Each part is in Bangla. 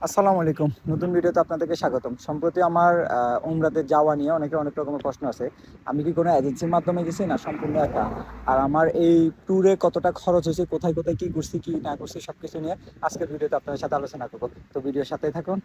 আসসালামু আলাইকুম। নতুন ভিডিওতে আপনাদেরকে স্বাগতম। সম্প্রতি আমার উমরাতে যাওয়া নিয়ে অনেকের অনেক রকমের প্রশ্ন আছে। আমি কি কোনো এজেন্সির মাধ্যমে গেছি না সম্পূর্ণ একা? আর আমার এই ট্যুরে কতটা খরচ হয়েছে, কোথায় কোথায় কি করছি কি না করছি সবকিছু নিয়ে আজকের ভিডিওতে আপনাদের সাথে আলোচনা করব। তো ভিডিওর সাথেই থাকুন।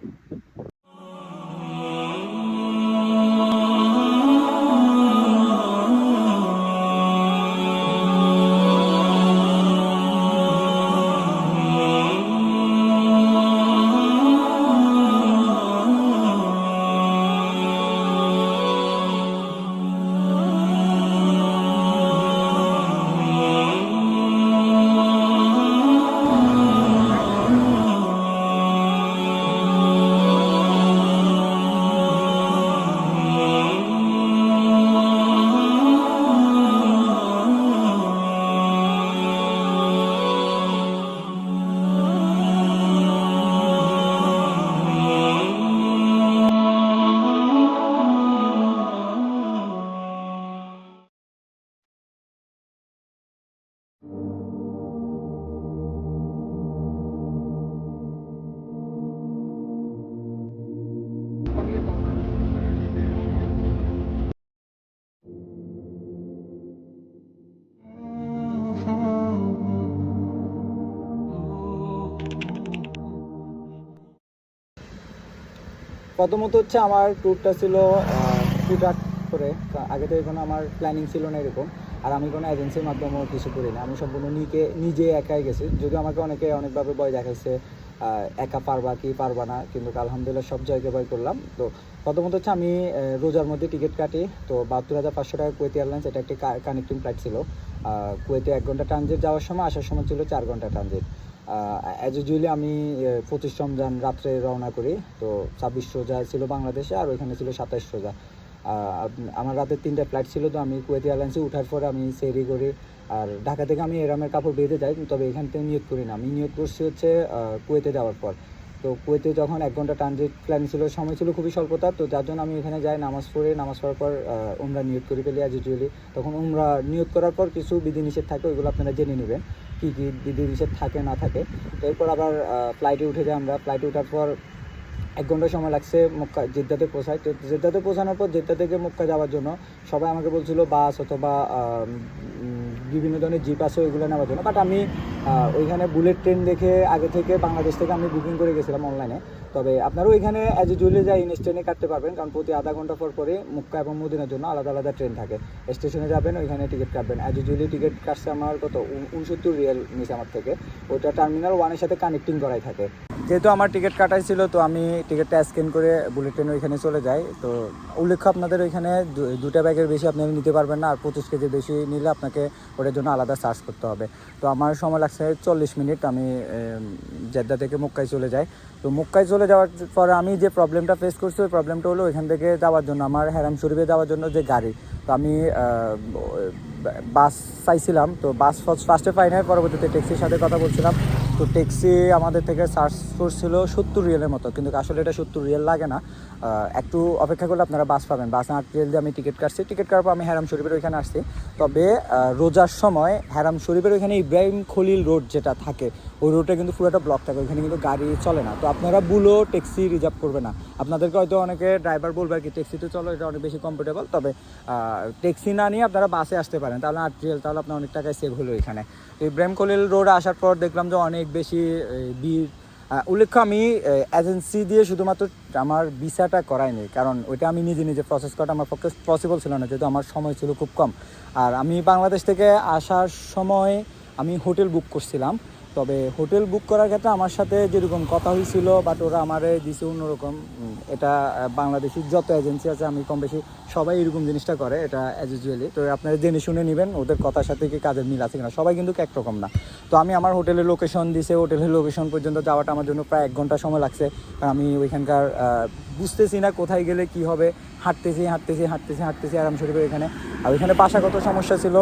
প্রথমত হচ্ছে আমার ট্যুরটা ছিল ট্রাক করে। আগে থেকে কোনো আমার প্ল্যানিং ছিল না এরকম। আর আমি কোনো এজেন্সির মাধ্যমেও কিছু করি না, আমি সম্পূর্ণ নিজে একাই গেছি। যদিও আমাকে অনেকভাবে ভয় দেখাইছে, একা পারবা কি পারবা না, কিন্তু আলহামদুলিল্লাহ সব জায়গায় ভয় করলাম। তো প্রথমত হচ্ছে আমি রোজার মধ্যে টিকিট কাটি। তো 72,500 টাকা কুয়েতি এয়ারলাইন্স, এটা একটি কানেক্টিং ফ্লাইট ছিল। কুয়েতে 1 ঘন্টা ট্রানজিট, যাওয়ার সময় আসার সময় ছিল 4 ঘন্টা ট্রানজিট। অ্যাজ ইউজুয়ালি আমি 25 রমজান রাত্রে রওনা করি। তো 26 রোজা ছিল বাংলাদেশে, আর ওইখানে ছিল 27 রোজা। আমার রাতে 3টা ফ্লাইট ছিল। তো আমি কুয়েতি এয়ারলাইন্সে উঠার পরে আমি সেরি করি। আর ঢাকা থেকে আমি এরামের কাপড় বেঁধে যাই, তবে এখান থেকে নিয়োগ করি না। আমি নিয়োগ করছি হচ্ছে কুয়েতে যাওয়ার পর। তো কুয়েতে যখন 1 ঘন্টা ট্রানজিট প্ল্যান ছিল, সময় ছিল খুবই স্বল্পতা। তো যার জন্য আমি এখানে যাই, নামাজ পড়ার পর উমরা নিয়োগ করে ফেলি অ্যাজ ইউজুয়ালি। তখন উমরা নিয়োগ করার পর কিছু বিধিনিষেধ থাকে, ওইগুলো আপনারা জেনে নেবেন কী কী বিধিনিষেধ থাকে না থাকে। এরপর আবার ফ্লাইটে উঠে যাই আমরা। ফ্লাইটে ওঠার পর 1 ঘন্টা সময় লাগছে মক্কা জেদ্দাতে পৌঁছায়। তো জেদ্দাতে পৌঁছানোর পর জেদ্দা থেকে মক্কা যাওয়ার জন্য সবাই আমাকে বলছিল বাস অথবা বিভিন্ন ধরনের জিপ আছে ওইগুলো নেওয়ার জন্য। বাট আমি ওইখানে বুলেট ট্রেন দেখে আগে থেকে বাংলাদেশ থেকে আমি বুকিং করে গেছিলাম অনলাইনে। তবে আপনারা ওইখানে অ্যাজ ইউজুয়ালি যা ইন স্টেশনে কাটতে পারবেন, কারণ প্রতি আধা ঘন্টা পর পরে মক্কা এবং মদিনার জন্য আলাদা আলাদা ট্রেন থাকে। স্টেশনে যাবেন, ওইখানে টিকিট কাটবেন। অ্যাজ ইউজুয়ালি টিকিট কাটছে আমার কত 69 রিয়াল নিচে আমার থেকে। ওইটা টার্মিনাল 1-এর সাথে কানেক্টিং করাই থাকে। যেহেতু আমার টিকিট কাটাই ছিল, তো আমি টিকিটটা স্ক্যান করে বুলেট ট্রেনে ওইখানে চলে যাই। তো উল্লেখ্য, আপনাদের ওইখানে 2টা ব্যাগের বেশি আপনারা নিতে পারবেন না, আর 25 কেজির বেশি নিলে আপনাকে ওটার জন্য আলাদা চার্জ করতে হবে। তো আমার সময় লাগছে 40 মিনিট। আমি জেদ্দা থেকে মক্কায় চলে যাই। তো মক্কায় চলে যাওয়ার পরে আমি যে প্রবলেমটা ফেস করছি, ওই প্রবলেমটা হলো এখান থেকে যাওয়ার জন্য আমার হেরাম শরীফে যাওয়ার জন্য যে গাড়ি। তো আমি বাস চাইছিলাম। তো বাস ফার্স্টে পাই নাই, পরবর্তীতে ট্যাক্সির সাথে কথা বলছিলাম। তো ট্যাক্সি আমাদের থেকে চার্জ করছিল 70 রিয়ালের মতো, কিন্তু আসলে এটা 70 রিয়াল লাগে না। একটু অপেক্ষা করলে আপনারা বাস পাবেন। বাস 8 রিয়াল দিয়ে আমি টিকিট কাটছি। টিকিট কাটার পর আমি হেরাম শরীফের ওইখানে আসছি। তবে রোজার সময় হেরাম শরীফের ওইখানে ইব্রাহিম খলিল রোড যেটা থাকে, ওই রোডটা কিন্তু পুরোটা ব্লক থাকে, ওইখানে কিন্তু গাড়ি চলে না। তো আপনারা বুলো ট্যাক্সি রিজার্ভ করবে না। আপনাদেরকে হয়তো অনেকে ড্রাইভার বলবে আর কি ট্যাক্সিতে চলো, এটা অনেক বেশি কমফোর্টেবল। তবে ট্যাক্সি না নিয়ে আপনারা বাসে আসতে পারেন, তাহলে 8 রিয়াল, তাহলে আপনার অনেক টাকায় সেভ হলো এখানে। তো ইব্রাহিম খলিল রোড আসার পর দেখলাম যে অনেক বেশি ভিড়। উল্লেখ্য, আমি এজেন্সি দিয়ে শুধুমাত্র আমার ভিসাটা করাইনি, কারণ ওইটা আমি নিজে প্রসেস করাটা আমার পক্ষে পসিবল ছিল না, যেহেতু আমার সময় ছিল খুব কম। আর আমি বাংলাদেশ থেকে আসার সময় আমি হোটেল বুক করছিলাম। তবে হোটেল বুক করার ক্ষেত্রে আমার সাথে যেরকম কথা হয়েছিল, বাট ওরা আমারে দিছে অন্যরকম। এটা বাংলাদেশি যত এজেন্সি আছে আমি কম বেশি সবাই এরকম জিনিসটা করে, এটা অ্যাজ ইউজুয়ালি। তো আপনারা জেনে শুনে নেবেন ওদের কথার সাথে কি কাজের মিল আছে কিনা, সবাই কিন্তু একরকম না। তো আমি আমার হোটেলের লোকেশন দিছে, হোটেলের লোকেশন পর্যন্ত যাওয়াটা আমার জন্য প্রায় 1 ঘন্টা সময় লাগছে। আমি ওইখানকার বুঝতেছি না কোথায় গেলে কি হবে। হাঁটতেছি আরাম শরীফের এখানে। আর ওইখানে ভাষাগত সমস্যা ছিল।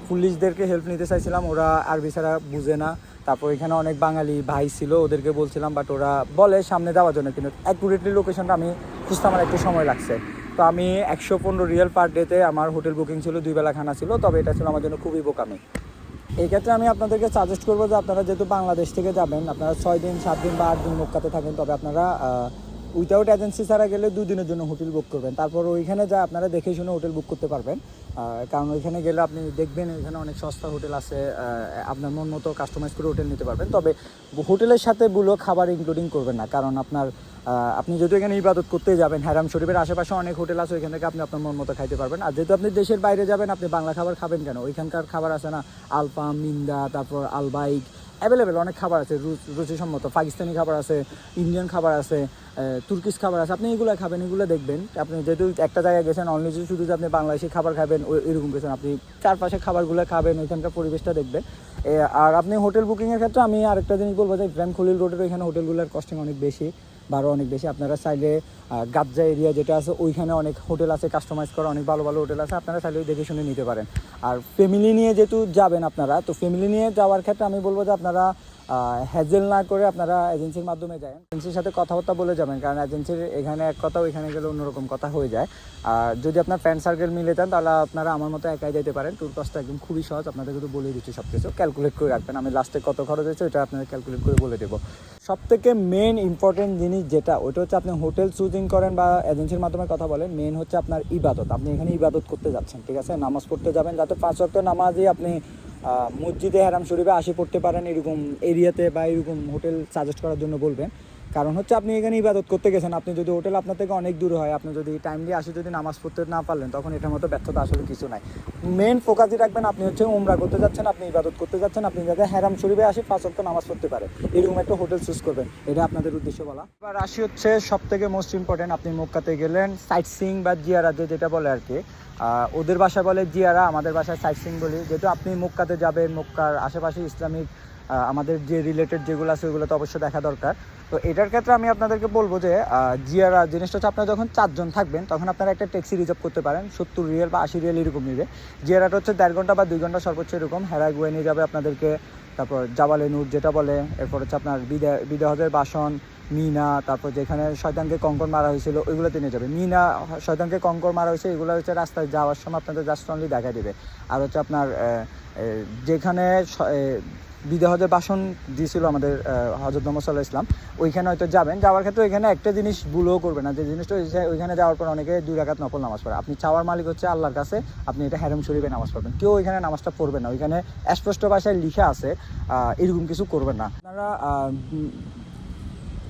পুলিশদেরকে হেল্প নিতে চাইছিলাম, ওরা আরবি ছাড়া বুঝে না। তারপর এখানে অনেক বাঙালি ভাই ছিল, ওদেরকে বলছিলাম, বাট ওরা বলে সামনে যাওয়ার জন্য, কিন্তু অ্যাকুরেটলি লোকেশনটা আমি খুঁজতে আমার একটু সময় লাগছে। তো আমি 115 রিয়াল পার ডেতে আমার হোটেল বুকিং ছিল, 2 বেলা খানা ছিল। তবে এটা ছিল আমার জন্য খুবই বোকামি। এই ক্ষেত্রে আমি আপনাদেরকে সাজেস্ট করবো যে আপনারা যেহেতু বাংলাদেশ থেকে যাবেন, আপনারা 6 দিন 7 দিন বা 8 দিন মক্কাতে থাকেন, তবে আপনারা উইথাউট এজেন্সি ছাড়া গেলে 2 দিনের জন্য হোটেল বুক করবেন। তারপর ওইখানে যা আপনারা দেখে শুনে হোটেল বুক করতে পারবেন, কারণ ওইখানে গেলে আপনি দেখবেন ওইখানে অনেক সস্তা হোটেল আছে, আপনার মন মতো কাস্টমাইজ করে হোটেল নিতে পারবেন। তবে হোটেলের সাথে খাবার ইনক্লুডিং করবেন না, কারণ আপনি যেহেতু এখানে ইবাদত করতে যাবেন, হারাম শরীফের আশেপাশে অনেক হোটেল আছে, ওইখান থেকে আপনি আপনার মন মতো খাইতে পারবেন। আর যেহেতু আপনি দেশের বাইরে যাবেন, আপনি বাংলা খাবার খাবেন কেন? ওইখানকার খাবার আছে না, আলফাম, মিন্দা, তারপর আলবাইক, অ্যাভেলেবেল অনেক খাবার আছে রুচিসম্মত। পাকিস্তানি খাবার আছে, ইন্ডিয়ান খাবার আছে, তুর্কিশ খাবার আছে, আপনি এগুলো খাবেন, এগুলো দেখবেন। আপনি যেহেতু একটা জায়গায় গেছেন, অনলি শুধু যে আপনি বাংলাদেশি খাবার খাবেন এরকম গেছেন, আপনি চারপাশে খাবারগুলো খাবেন, ওইখানকার পরিবেশটা দেখবেন। আর আপনি হোটেল বুকিংয়ের ক্ষেত্রে আমি আরেকটা জিনিস বলবো যে ইব্রাহিম খলিল রোডের ওইখানে হোটেলগুলোর কস্টিং অনেক বেশি, ভাড়া অনেক বেশি। আপনারা চাইলে গাজ্জা এরিয়া যেটা আছে ওইখানে অনেক হোটেল আছে, কাস্টমাইজ করা অনেক ভালো ভালো হোটেল আছে, আপনারা চাইলে দেখে শুনে নিতে পারেন। আর ফ্যামিলি নিয়ে যেহেতু যাবেন আপনারা, তো ফ্যামিলি নিয়ে যাওয়ার ক্ষেত্রে আমি বলবো যে আপনারা হ্যাজেল না করে আপনারা এজেন্সির মাধ্যমে যাবেন, এজেন্সির সাথে কথাবার্তা বলে যাবেন, কারণ এজেন্সির এখানে এক কথা, ওইখানে গেলে অন্যরকম কথা হয়ে যায়। আর যদি আপনার ফ্রেন্ড সার্কেল মিলে যান, তাহলে আপনারা আমার মতো একাই যেতে পারেন। ট্যুর কস্টটা একদম খুবই সহজ, আপনাদের কিন্তু বলে দিচ্ছি সব কিছু, ক্যালকুলেট করে রাখবেন। আমি লাস্টে কত খরচ হয়েছে ওইটা আপনাদের ক্যালকুলেট করে বলে দেবো। সবথেকে মেন ইম্পর্টেন্ট জিনিস যেটা, ওইটা হচ্ছে আপনি হোটেল চুজিং করেন বা এজেন্সির মাধ্যমে কথা বলেন, মেন হচ্ছে আপনার ইবাদত। আপনি এখানে ইবাদত করতে যাচ্ছেন, ঠিক আছে, নামাজ পড়তে যাবেন, যাতে 5 ওয়াক্ত নামাজই আপনি মসজিদে হারাম শরীফে আসে পড়তে পারেন, এরকম এরিয়াতে বা এরকম হোটেল সাজেস্ট করার জন্য বলবেন। কারণ হচ্ছে আপনি এখানে ইবাদত করতে গেছেন, আপনি যদি হোটেল আপনার থেকে অনেক দূর হয়, আপনি যদি টাইমলি আসে যদি নামাজ পড়তে না পারলেন, তখন এটার মতো ব্যর্থতা আসলে কিছু নাই। মেন ফোকাসই রাখবেন আপনি হচ্ছে উমরা করতে যাচ্ছেন, আপনি ইবাদত করতে যাচ্ছেন, আপনি যাতে হারাম শরীফে আসে 5 ওয়াক্ত নামাজ পড়তে পারে, এরকম একটা হোটেল চুজ করবেন, এটা আপনাদের উদ্দেশ্য বলা। এবার আসি হচ্ছে সব থেকে মোস্ট ইম্পর্টেন্ট, আপনি মক্কাতে গেলেন, সাইট সিইং বা জিয়ারা যেটা বলে আর কি, ওদের ভাষায় বলে জিয়ারা, আমাদের ভাষায় সাইট সিইং বলি। যেহেতু আপনি মক্কাতে যাবেন, মক্কার আশেপাশে ইসলামিক আমাদের যে রিলেটেড যেগুলো আছে ওইগুলো তো অবশ্যই দেখা দরকার। তো এটার ক্ষেত্রে আমি আপনাদেরকে বলবো যে জিয়ারা জিনিসটা হচ্ছে, আপনারা যখন 4 জন থাকবেন তখন আপনারা একটা ট্যাক্সি রিজার্ভ করতে পারেন, 70 রিয়াল বা 80 রিয়াল এরকম নেবে। জিয়ারাটা হচ্ছে 1.5 ঘন্টা বা 2 ঘন্টা সর্বোচ্চ এরকম, হেরা গুয়ে নিয়ে যাবে আপনাদেরকে। তারপর জাবালে নূর যেটা বলে, এরপর হচ্ছে আপনার বিদাহদের বাসন, মিনা, তারপর যেখানে শয়তানকে কঙ্কর মারা হয়েছিল ওইগুলোতে নিয়ে যাবে। মিনা শয়তানকে কঙ্কর মারা হয়েছে, এগুলো হচ্ছে রাস্তায় যাওয়ার সময় আপনাদের জাস্ট অনলি দেখা দেবে। আর হচ্ছে আপনার যেখানে বিদেহদের বাসন দিয়েছিল আমাদের হযরত মুহাম্মদ সাল্লাল্লাহু আলাইহি ওয়াসাল্লাম, ওইখানে হয়তো যাবেন, যাওয়ার ক্ষেত্রে ওইখানে একটা জিনিস ভুলও করবে না, যে জিনিসটা ওইখানে যাওয়ার পর অনেকে 2 রাকাত নফল নামাজ পড়ে। আপনি চাওয়ার মালিক হচ্ছে আল্লাহর কাছে, আপনি এটা হারাম শরীফে নামাজ পড়বেন, কেউ ওইখানে নামাজটা পড়বে না, ওইখানে স্পষ্ট ভাষায় লিখা আছে, এরকম কিছু করবেন না। আপনারা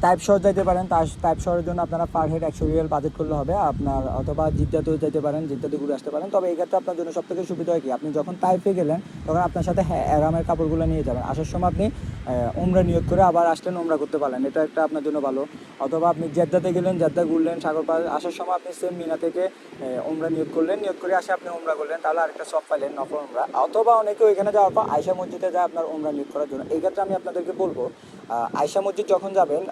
টাইপ শহর যাইতে পারেন, টাইপ শহরের জন্য আপনারা পার হেড 100 রিয়াল বাজেট করলে হবে আপনার, অথবা জিদ্দাতেও যেতে পারেন, জিদ্দাতে ঘুরে আসতে পারেন। তবে এই ক্ষেত্রে আপনার জন্য সবথেকে সুবিধা হয় কি, আপনি যখন টাইপে গেলেন তখন আপনার সাথে আরামের কাপড়গুলো নিয়ে যাবেন, আসার সময় আপনি উমরা নিয়ত করে আবার আসলেন, উমরা করতে পারলেন, এটা একটা আপনার জন্য ভালো। অথবা আপনি জেদ্দাতে গেলেন, জেদ্দা ঘুরলেন সাগর পার, আসার সময় আপনি সেম মিনা থেকে উমরা নিয়ত করলেন, নিয়ত করে আসে আপনি উমরা করলেন, তাহলে আরেকটা সব পাইলেন নফল উমরা। অথবা অনেকে ওইখানে যাওয়ার পর আয়শা মসজিদে যায় আপনার উমরা নিয়ত করার জন্য। এই ক্ষেত্রে আমি আপনাদেরকে বলবো, আয়শা মসজিদ যখন যাবেন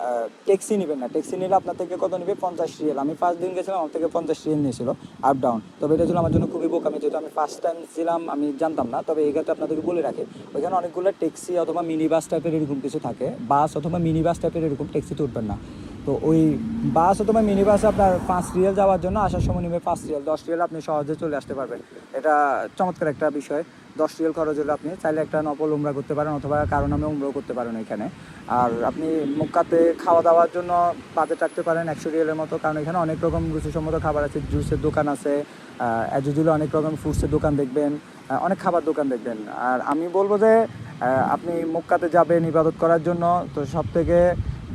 ট্যাক্সি নেবেন না, ট্যাক্সি নিলে আপনার থেকে কত নেবে, 50 রিয়াল। আমি ফার্স্ট দিন গেছিলাম, আমার থেকে 50 রিয়াল নিয়েছিল আপ ডাউন। তবে এটা ছিল আমার জন্য খুবই বোকামি, যেহেতু আমি ফার্স্ট টাইম ছিলাম, আমি জানতাম না। তবে এই ক্ষেত্রে আপনাদেরকে বলে রাখি, ওইখানে অনেকগুলো ট্যাক্সি অথবা মিনি বাস টাইপের এরকম কিছু থাকে, বাস অথবা মিনি বাস টাইপের এরকম, ট্যাক্সিতে উঠবেন না। তো ওই বাস অথবা মিনি বাসে আপনার 5 রিয়াল যাওয়ার জন্য, আসার সময় নেবে 5 রিয়াল, 10 রিয়াল আপনি সহজে চলে আসতে পারবেন। এটা চমৎকার একটা বিষয়। 10 রিয়াল খরচ হলে আপনি চাইলে একটা নফল উমরা করতে পারেন, অথবা কারো নামে উমরাও করতে পারেন এখানে। আর আপনি মক্কাতে খাওয়া দাওয়ার জন্য বাজেট রাখতে পারেন 100 রিয়ালের মতো, কারণ এখানে অনেক রকম রুচিসম্মত খাবার আছে, জুসের দোকান আছে, অ্যাজুজুলে অনেক রকম ফ্রুটসের দোকান দেখবেন, অনেক খাবার দোকান দেখবেন। আর আমি বলবো যে আপনি মক্কাতে যাবেন ইবাদত করার জন্য, তো সবথেকে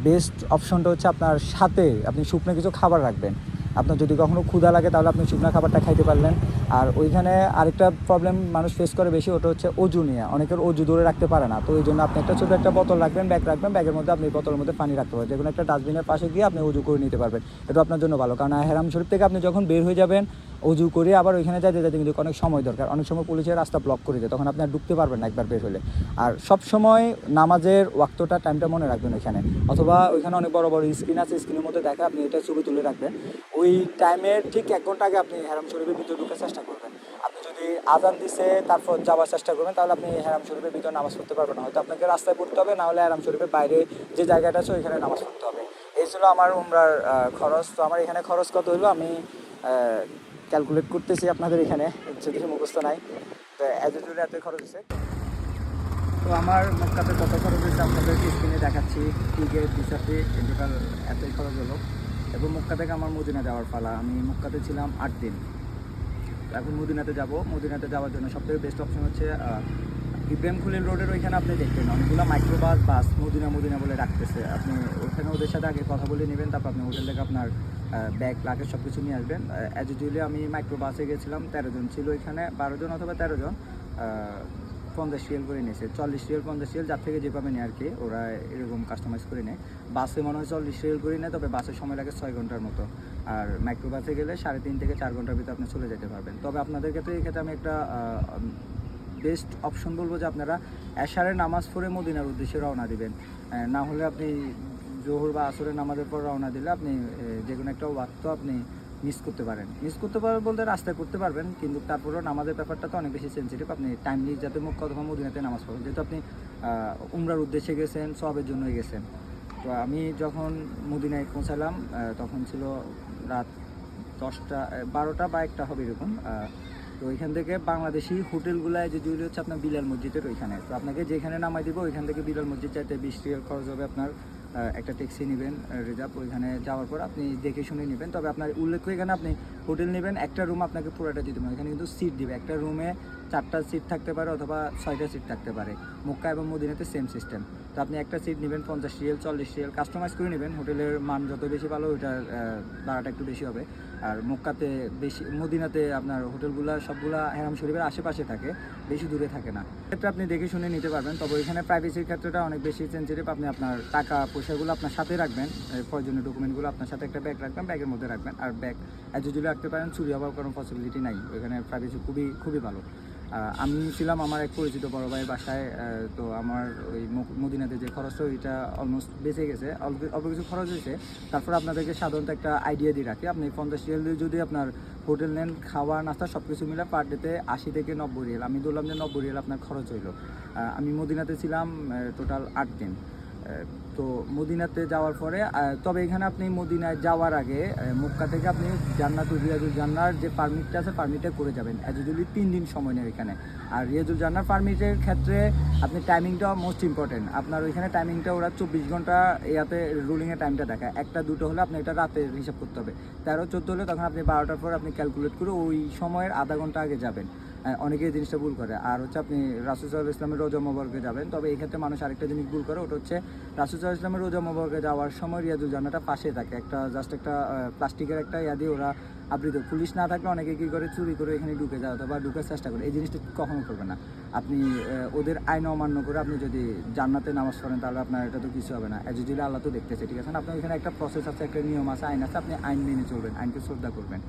বেস্ট অপশনটা হচ্ছে আপনার সাথে আপনি শুকনো কিছু খাবার রাখবেন। আপনার যদি কখনো ক্ষুধা লাগে তাহলে আপনি শুকনো খাবারটা খাইতে পারলেন। আর ওইখানে আরেকটা প্রবলেম মানুষ ফেস করে বেশি, ওটা হচ্ছে অজু নিয়ে, অনেকের অজু ধরে রাখতে পারে না। তো ওই জন্য আপনি একটা ছোটো একটা বোতল রাখবেন, ব্যাগ রাখবেন, ব্যাগের মধ্যে আপনি বোতলের মধ্যে পানি রাখতে পারবেন, যে কোনো একটা ডাস্টবিনের পাশে গিয়ে আপনি অজু করে নিতে পারবেন। এটা আপনার জন্য ভালো, কারণ হারাম শরীফ থেকে আপনি যখন বের হয়ে যাবেন অজু করে আবার ওইখানে যেতে কিন্তু অনেক সময় দরকার, অনেক সময় পুলিশের রাস্তা ব্লক করে দেয়, তখন আপনি আর ঢুকতে পারবেন না একবার বের হলে। আর সব সময় নামাজের ওয়াক্তটা টাইমটা মনে রাখবেন ওইখানে, অথবা ওইখানে অনেক বড় বড় স্ক্রিন আছে, স্ক্রিনের মধ্যে দেখা আপনি এটা ছবি তুলে রাখবেন। ওই টাইমের ঠিক 1 ঘন্টা আগে আপনি হারাম শরীফের ভিতরে ঢুকার চেষ্টা করবেন। আপনি যদি আজান দিছে তারপর যাওয়ার চেষ্টা করবেন, তাহলে আপনি হারাম শরীফের ভিতরে নামাজ পড়তে পারবেন না, হয়তো আপনাকে রাস্তায় পড়তে হবে, না হলে হারাম শরীফের বাইরে যে জায়গাটা আছে ওইখানে নামাজ পড়তে হবে। এই ছিল আমার উমরার খরচ। তো আমার এখানে খরচ কত হলো আমি ক্যালকুলেট করতেছি আপনাদের, এখানে যদি মুখস্থ নাই, তো এত খরচ হচ্ছে। তো আমার মক্কাতে কত খরচ হয়েছে আপনাদেরকে স্ক্রিনে দেখাচ্ছি। টিকিট ভিসাতে টোটাল এতই খরচ হলো। এবং মক্কা থেকে আমার মদিনা যাওয়ার পালা। আমি মক্কাতে ছিলাম 8 দিন। এখন মদিনাতে যাব। মদিনাতে যাওয়ার জন্য সবথেকে বেস্ট অপশন হচ্ছে ইব্রাহিম খলিল রোডের ওইখানে আপনি দেখবেন অনেকগুলো মাইক্রোবাস বাস মদিনা মদিনা বলে রাখতেছে। আপনি ওইখানে ওদের সাথে আগে কথা বলে নেবেন, তারপর আপনি হোটেল থেকে আপনার ব্যাগ লাগেজ সব কিছু নিয়ে আসবেন। অ্যাজ ইউজুয়ালি আমি মাইক্রোবাসে গেছিলাম, 13 জন ছিল এখানে, 12 জন অথবা 13 জন। 50 রিয়াল করে নিয়েছে, 40 রিয়াল 50 রিয়াল, যার থেকে যে পাবেন আর কি, ওরা এরকম কাস্টমাইজ করে নেয়। বাসে মনে হয় 40 রিয়াল করে নেয়, তবে বাসের সময় লাগে 6 ঘন্টার মতো। আর মাইক্রোবাসে গেলে 3.5 থেকে 4 ঘন্টার ভিতরে আপনি চলে যেতে পারবেন। তবে আপনাদের ক্ষেত্রে এই ক্ষেত্রে আমি একটা বেস্ট অপশন বলবো যে আপনারা এশারের নামাজ পড়ে মদিনার উদ্দেশ্যে রওনা দিবেন। না হলে আপনি জোহর বা আসরের নামাজের পর রওনা দিলে আপনি যে কোনো একটা ওয়াক্ত আপনি মিস করতে পারেন বলতে রাস্তায় করতে পারবেন, কিন্তু তারপরেও নামাজের ব্যাপারটা তো অনেক বেশি সেন্সিটিভ। আপনি টাইমলি যাতে মক্কা অথবা মদিনাতে নামাজ পড়েন, যেহেতু আপনি উমরার উদ্দেশ্যে গেছেন, সওয়াবের জন্যই গেছেন। তো আমি যখন মদিনায় পৌঁছালাম তখন ছিল রাত 10টা 12টা বা 1টা হবে এরকম। তো ওইখান থেকে বাংলাদেশি হোটেলগুলায় যে জুয়েলি হচ্ছে আপনার বিলাল মসজিদের ওইখানে। তো আপনাকে যেখানে নামাই দিব ওইখান থেকে বিলাল মসজিদ চাইতে 20 রিয়াল খরচ হবে আপনার। একটা ট্যাক্সি নেবেন রিজার্ভ, ওইখানে যাওয়ার পর আপনি দেখে শুনে নেবেন। তবে আপনার উল্লেখ্য এখানে আপনি হোটেল নেবেন, একটা রুম আপনাকে পুরোটা দিতে হবে। এখানে কিন্তু সিট দিবে, একটা রুমে 4টা সিট থাকতে পারে অথবা 6টা সিট থাকতে পারে। মক্কা এবং মদিনাতে সেম সিস্টেম। তো আপনি একটা সিট নেবেন 50 রিয়াল 40 রিয়াল, কাস্টমাইজ করে নেবেন। হোটেলের মান যত বেশি ভালো ওইটার ভাড়াটা একটু বেশি হবে। আর মক্কাতে বেশি, মদিনাতে আপনার হোটেলগুলো সবগুলা হেরাম শরীফের আশেপাশে থাকে, বেশি দূরে থাকে না। ক্ষেত্রে আপনি দেখে শুনে নিতে পারবেন। তবে এখানে প্রাইভেসির ক্ষেত্রটা অনেক বেশি সেন্সিটিভ। আপনি আপনার টাকা পয়সাগুলো আপনার সাথে রাখবেন, প্রয়োজনীয় ডকুমেন্টগুলো আপনার সাথে একটা ব্যাগ রাখবেন, ব্যাগের মধ্যে রাখবেন। আর ব্যাগ অ্যাজ ইউজুয়ালি রাখতে পারেন, চুরি হওয়ার কোনো পসিবিলিটি নাই। এখানে প্রাইভেসি খুবই খুবই ভালো। আমি ছিলাম আমার এক পরিচিত বড় ভাইয়ের বাসায়। তো আমার ওই মদিনাতে যে খরচটা ওইটা অলমোস্ট বেঁচে গেছে, অল্প কিছু খরচ হয়েছে। তারপর আপনাদেরকে সাধারণত একটা আইডিয়া দিয়ে রাখি, আপনি 50 রিয়াল দিয়ে যদি আপনার হোটেল নেন, খাওয়া নাস্তা সব কিছু মিলে পার ডেতে 80 থেকে 90 রিয়াল, আমি বললাম যে 90 রিয়াল আপনার খরচ হইলো। আমি মদিনাতে ছিলাম টোটাল 8 দিন। তো মদিনাতে যাওয়ার পরে তবে এখানে আপনি মদিনায় যাওয়ার আগে মক্কা থেকে আপনি জান্নাতুল রিয়াজুল জান্নার যে পারমিটটা আছে পারমিটটা করে যাবেন। অ্যাজ ইউজুয়ালি 3 দিন সময় নেয় এখানে। আর রিয়াজুল জান্নার পারমিটের ক্ষেত্রে আপনি টাইমিংটা মোস্ট ইম্পর্টেন্ট। আপনার ওইখানে টাইমিংটা ওরা 24 ঘন্টা ইয়াতে রুলিংয়ের টাইমটা দেখায়। 1টা 2টো হলে আপনি এটা রাতে হিসাব করতে হবে। 13-14 হলে তখন আপনি 12টার পর আপনি ক্যালকুলেট করে ওই সময়ের আধা ঘন্টা আগে যাবেন। অনেকে এই জিনিসটা ভুল করে। আর হচ্ছে আপনি রাসূল সাল্লাল্লাহু আলাইহি ওয়াসাল্লামের রোজা মোবারকে যাবেন। তবে এই ক্ষেত্রে মানুষ আরেকটা জিনিস ভুল করে, ওটা হচ্ছে রাসূল সাল্লাল্লাহু আলাইহি ওয়াসাল্লামের রোজা মোবারকে যাওয়ার সময় রিয়াজুল জান্নাতটা পাশে থাকে, একটা জাস্ট একটা প্লাস্টিকের একটা ইয়া দিয়ে ওরা আবৃত। পুলিশ না থাকলে অনেকে কী করে, চুরি করে এখানে ঢুকে যায় অথবা ঢুকার চেষ্টা করে। এই জিনিসটা কখনো করবে না। আপনি ওদের আইন অমান্য করে আপনি যদি জান্নাতে নামাজ পড়েন তাহলে আপনার এটা তো কিছু হবে না। অ্যাজ ইউজুয়ালি আল্লাহ তো দেখতেছে, ঠিক আছে না? আপনার এখানে একটা প্রসেস আছে, একটা নিয়ম আছে, আইন আছে, আপনি আইন মেনে চলবেন, আইনকে শ্রদ্ধা করবেন।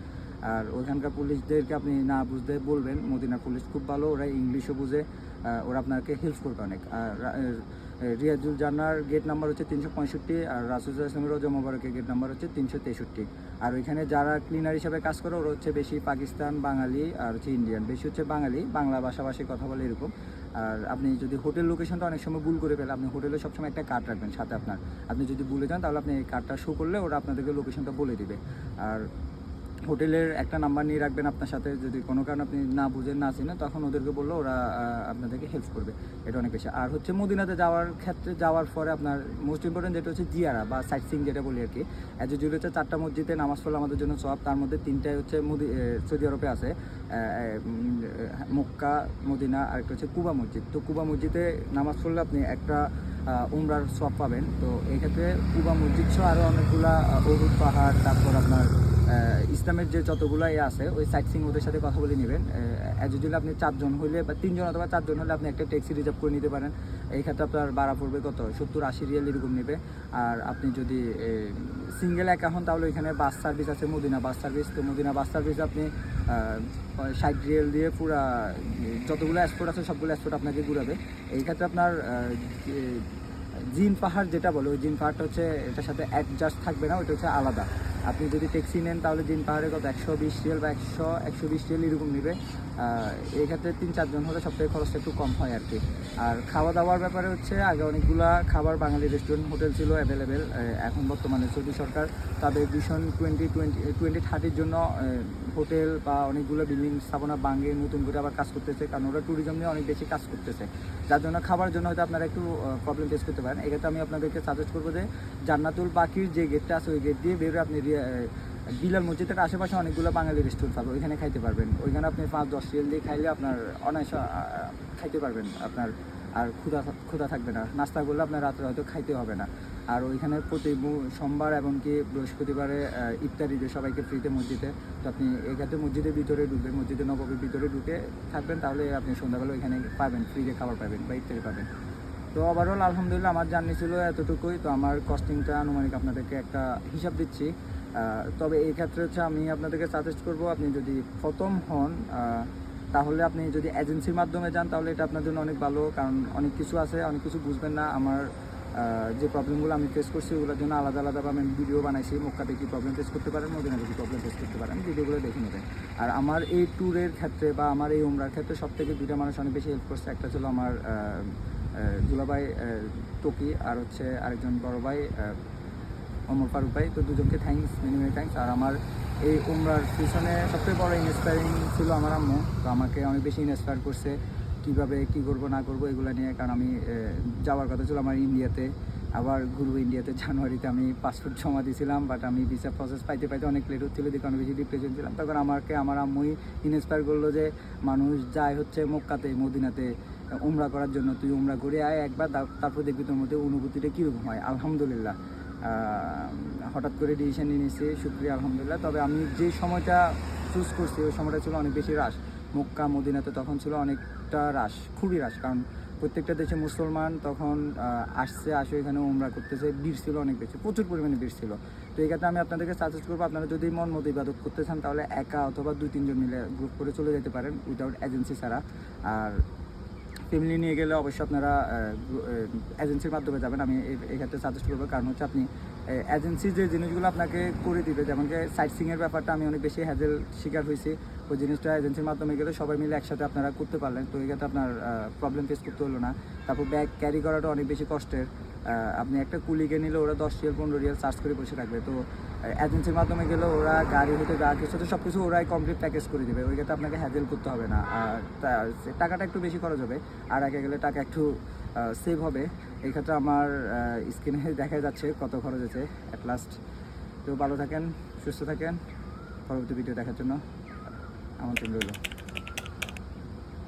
আর ওইখানকার পুলিশদেরকে আপনি না বুঝতে বলবেন। মদিনার পুলিশ খুব ভালো, ওরা ইংলিশও বুঝে, ওরা আপনাকে হেল্প করবে অনেক। আর রিয়াজুল জান্নার গেট নাম্বার হচ্ছে 365, আর রাসূল সাল্লাল্লাহু আলাইহি ওয়াসাল্লামের রোজা মোবারকের গেট নাম্বার হচ্ছে 363। আর ওইখানে যারা ক্লিনার হিসাবে কাজ করে ওরা হচ্ছে বেশি পাকিস্তান, বাঙালি আর হচ্ছে ইন্ডিয়ান। বেশি হচ্ছে বাঙালি, বাংলা ভাষাভাষী কথা বলে এরকম। আর আপনি যদি হোটেল লোকেশনটা অনেক সময় ভুল করে ফেলে, আপনি হোটেলে সবসময় একটা কার্ড রাখবেন সাথে আপনার। আপনি যদি ভুলে যান তাহলে আপনি এই কার্ডটা শো করলে ওরা আপনাদেরকে লোকেশনটা বলে দিবে। আর হোটেলের একটা নাম্বার নিয়ে রাখবেন আপনার সাথে, যদি কোনো কারণে আপনি না বুঝেন না চিনেন তখন ওদেরকে বললে ওরা আপনাদেরকে হেল্প করবে। এটা অনেক বেশি। আর হচ্ছে মদিনাতে যাওয়ার ক্ষেত্রে যাওয়ার পরে আপনার মোস্ট ইম্পর্টেন্ট যেটা হচ্ছে জিয়ারা বা সাইট সিইং যেটা বলি আর কি। অ্যাজ ইউজুয়াল হচ্ছে 4টা মসজিদে নামাজ পড়লে আমাদের জন্য সওয়াব। তার মধ্যে 3টাই হচ্ছে সৌদি আরবে আছে, মক্কা, মদিনা, আর একটা হচ্ছে কুবা মসজিদ। তো কুবা মসজিদে নামাজ পড়লে আপনি একটা উমরার সওয়াব পাবেন। তো এই ক্ষেত্রে কুবা মসজিদ সহ আরও অনেকগুলা উহুদ পাহাড়, তারপর আপনার ইসলামের যে যতগুলো আছে ওই সাইট সিং ওদের সাথে কথা বলে নেবেন। অ্যাজ ইউজুয়ালি আপনি 4 জন হলে বা 3 জন অথবা 4 জন হলে আপনি একটা ট্যাক্সি রিজার্ভ করে নিতে পারেন। এই ক্ষেত্রে আপনার ভাড়া পড়বে কত, 70-80 রিয়াল এরকম নেবে। আর আপনি যদি সিঙ্গেল একা হন তাহলে ওইখানে বাস সার্ভিস আছে, মদিনা বাস সার্ভিস। তো মদিনা বাস সার্ভিস আপনি 60 রিয়াল দিয়ে পুরা যতগুলো স্পট আছে সবগুলো স্পট আপনাকে ঘুরাবে। এই ক্ষেত্রে আপনার জিন পাহাড় যেটা বলে, ওই জিন পাহাড়টা হচ্ছে এটার সাথে অ্যাডজাস্ট থাকবে না, ওইটা হচ্ছে আলাদা। আপনি যদি ট্যাক্সি নেন তাহলে জিন পাহাড়ে কত 120 রিয়াল বা 120 রিয়াল এরকম নেবে। এই ক্ষেত্রে 3-4 জন হলে সবথেকে খরচটা একটু কম হয় আর কি। আর খাওয়া দাওয়ার ব্যাপারে হচ্ছে আগে অনেকগুলা খাবার বাঙালি রেস্টুরেন্ট হোটেল ছিল অ্যাভেলেবেল। এখন বর্তমানে সৌদি সরকার তাদের ভিশন 2030-র জন্য হোটেল বা অনেকগুলো বিল্ডিং স্থাপনা ভাঙে নতুন করে আবার কাজ করতেছে, কারণ ওরা ট্যুরিজম নিয়ে অনেক বেশি কাজ করতেছে, যার জন্য খাবার জন্য হয়তো আপনারা একটু প্রবলেম ফেস করতে পারেন। এক্ষেত্রে আমি আপনাদেরকে সাজেস্ট করবো যে জান্নাতুল বাকির যে গেটটা আছে ওই গেট দিয়ে বেরোয় আপনি বিলাল মসজিদের আশেপাশে অনেকগুলো বাঙালি রেস্টুরেন্ট পাবেন, ওইখানে খাইতে পারবেন। ওইখানে আপনি 5-10 রিয়াল দিয়ে খাইলে আপনার অনায়াসে খাইতে পারবেন, আপনার আর ক্ষুধা থাকবে না। নাস্তা করলে আপনার রাত্রে হয়তো খাইতে হবে না। আর ওইখানে প্রতি সোমবার এমনকি বৃহস্পতিবারে ইফতারিতে সবাইকে ফ্রিতে মসজিদে, তো আপনি এক্ষেত্রে মসজিদের ভিতরে ঢুকবেন, মসজিদে নববীর ভিতরে ঢুকে থাকবেন, তাহলে আপনি সন্ধ্যাবেলা ওইখানে পাবেন, ফ্রিতে খাবার পাবেন বা ইফতারি পাবেন। তো ওভারঅল আলহামদুলিল্লাহ আমার জার্নি ছিল এতটুকুই। তো আমার কস্টিংটা আনুমানিক আপনাদেরকে একটা হিসাব দিচ্ছি। তবে এই ক্ষেত্রে হচ্ছে আমি আপনাদেরকে সাজেস্ট করব, আপনি যদি প্রথম হন তাহলে আপনি যদি এজেন্সির মাধ্যমে যান তাহলে এটা আপনার জন্য অনেক ভালো, কারণ অনেক কিছু আছে, অনেক কিছু বুঝবেন না। আমার যে প্রবলেমগুলো আমি ফেস করছি ওগুলোর জন্য আলাদা আলাদাভাবে আমি ভিডিও বানাইছি, মক্কাতে কী প্রবলেম ফেস করতে পারেন, মদিনাতে কী প্রবলেম ফেস করতে পারেন, ভিডিওগুলো দেখে নেবেন। আর আমার এই ট্যুরের ক্ষেত্রে বা আমার এই উমরার ক্ষেত্রে সবথেকে দুইটা মানুষ অনেক বেশি হেল্প করছে। একটা ছিল আমার দুলাভাই টকি, আর হচ্ছে আরেকজন বড় ভাই অমর ফারুক ভাই। তো দুজনকে থ্যাঙ্কস, মিনিমাম থ্যাঙ্কস। আর আমার এই উমরার পিছনে সবথেকে বড় ইন্সপায়ারিং ছিল আমার আম্মু। তো আমাকে অনেক বেশি ইন্সপায়ার করছে কীভাবে কী করবো না করবো এগুলো নিয়ে, কারণ আমি যাওয়ার কথা ছিল আমার ইন্ডিয়াতে, আবার ঘুরবো ইন্ডিয়াতে। জানুয়ারিতে আমি পাসপোর্ট জমা দিয়েছিলাম, বাট আমি ভিসা প্রসেস পাইতে অনেক লেট হচ্ছিলো, দেখে অনেক বেশি ডিপ্রেশন ছিলাম। তখন আমাকে আমার আম্মুই ইন্সপায়ার করলো যে মানুষ যায় হচ্ছে মক্কাতে মদিনাতে উমরা করার জন্য, তুই উমরা করে আয় একবার, তারপর দেখবি তোর মধ্যে অনুভূতিটা কীরকম হয়। আলহামদুলিল্লাহ হঠাৎ করে ডিসিশন নিয়ে নিয়েছি, শুক্রিয়া আলহামদুলিল্লাহ। তবে আমি যে সময়টা চুজ করছি ওই সময়টা ছিল অনেক বেশি রাশ। মক্কা মদিনাতে তখন ছিল অনেকটা রাশ, খুবই রাশ, কারণ প্রত্যেকটা দেশে মুসলমান তখন আসে এখানে উমরা করতেছে, ভিড় ছিল অনেক বেশি, প্রচুর পরিমাণে ভিড় ছিল। তো এই ক্ষেত্রে আমি আপনাদেরকে সাজেস্ট করবো, আপনারা যদি মন মতো ইবাদত করতে চান তাহলে একা অথবা 2-3 জন মিলে গ্রুপ করে চলে যেতে পারেন উইদাউট এজেন্সি ছাড়া। আর ফ্যামিলি নিয়ে গেলে অবশ্যই আপনারা এজেন্সির মাধ্যমে যাবেন, আমি এই ক্ষেত্রে সাজেস্ট করবো। কারণ হচ্ছে আপনি এজেন্সি যে জিনিসগুলো আপনাকে করে দিবে, যেমন কি সাইট সিংয়ের ব্যাপারটা আমি অনেক বেশি হ্যাজেল শিকার হয়েছি, ওই জিনিসটা এজেন্সির মাধ্যমে গেলে সবাই মিলে একসাথে আপনারা করতে পারলেন, তো এই ক্ষেত্রে আপনার প্রবলেম ফেস করতে হলো না। তারপর ব্যাগ ক্যারি করাটা অনেক বেশি কষ্টের, আপনি একটা কুলিকে নিলে ওরা 10 রিয়াল 15 রিয়াল চার্জ করে বসে থাকবে। তো এজেন্সির মাধ্যমে গেলে ওরা গাড়ি হতে যা কিছু সব কিছু ওরাই কমপ্লিট প্যাকেজ করে দেবে, ওই ক্ষেত্রে আপনাকে হ্যাজেল করতে হবে না। আর টাকাটা একটু বেশি খরচ হবে, আর আগে গেলে টাকা একটু সেভ হবে। এই ক্ষেত্রে আমার স্ক্রিনে দেখা যাচ্ছে কত খরচ আছে অ্যাট লাস্ট। তো ভালো থাকেন, সুস্থ থাকেন, পরবর্তী ভিডিও দেখার জন্য আমন্ত্রণ রইল।